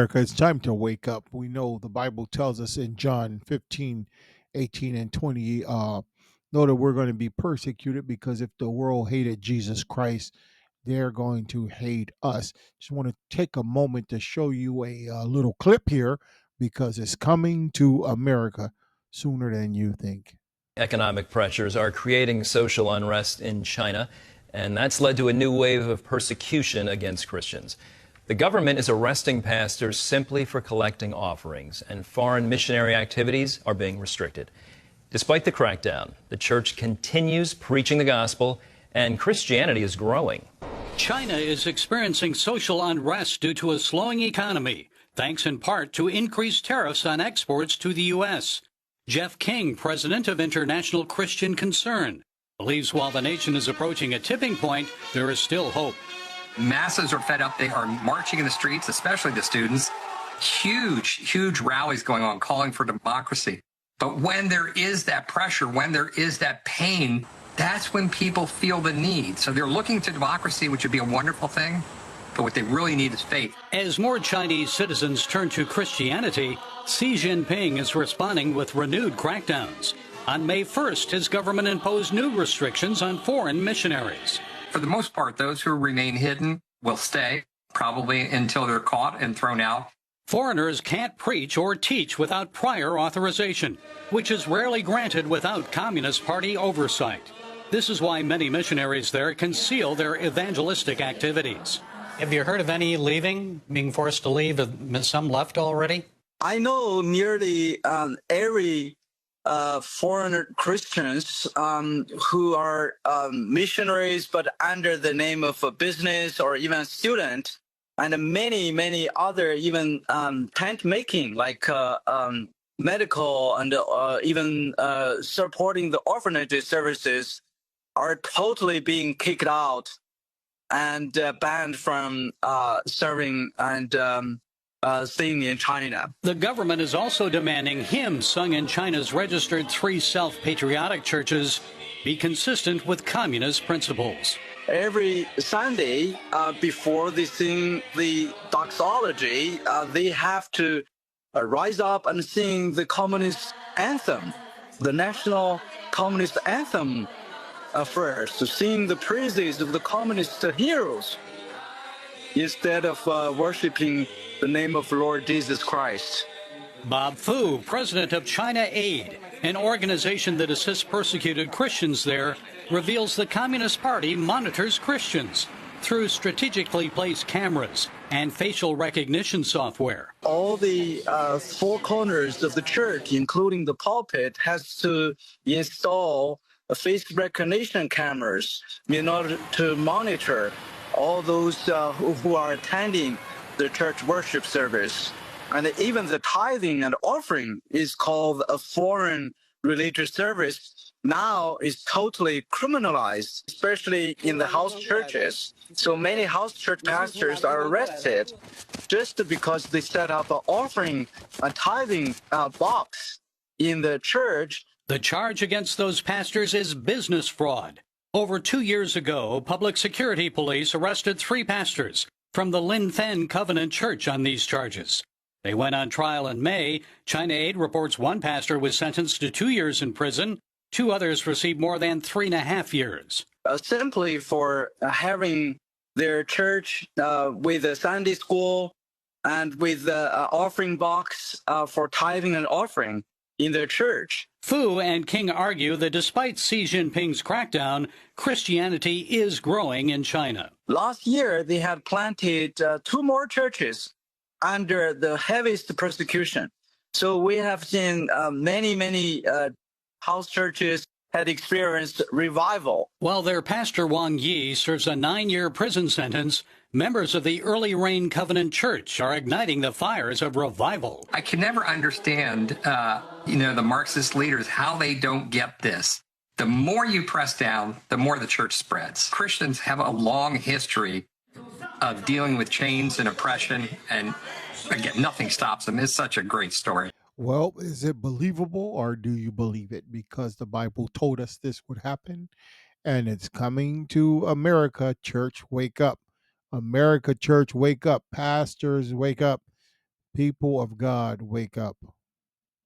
America, it's time to wake up. We know the Bible tells us in John 15, 18, and 20, know that we're going to be persecuted because if the world hated Jesus Christ, they're going to hate us. Just want to take a moment to show you a little clip here because it's coming to America sooner than you think. Economic pressures are creating social unrest in China, and that's led to a new wave of persecution against Christians. The government is arresting pastors simply for collecting offerings, and foreign missionary activities are being restricted. Despite the crackdown, the church continues preaching the gospel, and Christianity is growing. China is experiencing social unrest due to a slowing economy, thanks in part to increased tariffs on exports to the U.S. Jeff King, president of International Christian Concern, believes while the nation is approaching a tipping point, there is still hope. Masses are fed up. They are marching in the streets, especially the students. Huge rallies going on calling for democracy. But when there is that pressure, when there is that pain, that's when people feel the need. So they're looking to democracy, which would be a wonderful thing. But what they really need is faith. As more Chinese citizens turn to Christianity, Xi Jinping is responding with renewed crackdowns. On May 1st, his government imposed new restrictions on foreign missionaries. For the most part, those who remain hidden will stay, probably until they're caught and thrown out. Foreigners can't preach or teach without prior authorization, which is rarely granted without Communist Party oversight. This is why many missionaries there conceal their evangelistic activities. Have you heard of any leaving, being forced to leave? Some left already? I know nearly every foreign Christians who are missionaries, but under the name of a business or even student, and many other even tent making, like medical and even supporting the orphanage services, are totally being kicked out and banned from serving and singing in China. The government is also demanding hymns sung in China's registered 3 self-patriotic churches be consistent with communist principles. Every Sunday, before they sing the doxology, they have to rise up and sing the communist anthem, the national communist anthem first, to sing the praises of the communist heroes, instead of worshiping the name of Lord Jesus Christ. Bob Fu, president of China Aid, an organization that assists persecuted Christians there, reveals the Communist Party monitors Christians through strategically placed cameras and facial recognition software. All the 4 corners of the church, including the pulpit, has to install face recognition cameras in order to monitor all those who are attending the church worship service. And even the tithing and offering is called a foreign religious service. Now is totally criminalized, especially in the house churches. So many house church pastors are arrested just because they set up an offering, a tithing box in the church. The charge against those pastors is business fraud. Over 2 years ago, public security police arrested 3 pastors from the Lin Then Covenant Church on these charges. They went on trial in May. China Aid reports 1 pastor was sentenced to 2 years in prison. 2 others received more than 3.5 years. Simply for having their church with a Sunday school and with the offering box for tithing and offering in their church. Fu and King argue that despite Xi Jinping's crackdown, Christianity is growing in China. Last year, they had planted 2 more churches under the heaviest persecution. So we have seen many house churches had experienced revival. While their pastor Wang Yi serves a 9-year prison sentence, members of the Early Rain Covenant Church are igniting the fires of revival. I can never understand, the Marxist leaders, how they don't get this. The more you press down, the more the church spreads. Christians have a long history of dealing with chains and oppression, and again, nothing stops them. It's such a great story. Well, is it believable or do you believe it? Because the Bible told us this would happen and it's coming to America. Church, wake up. America, church, wake up. Pastors, wake up. People of God, wake up.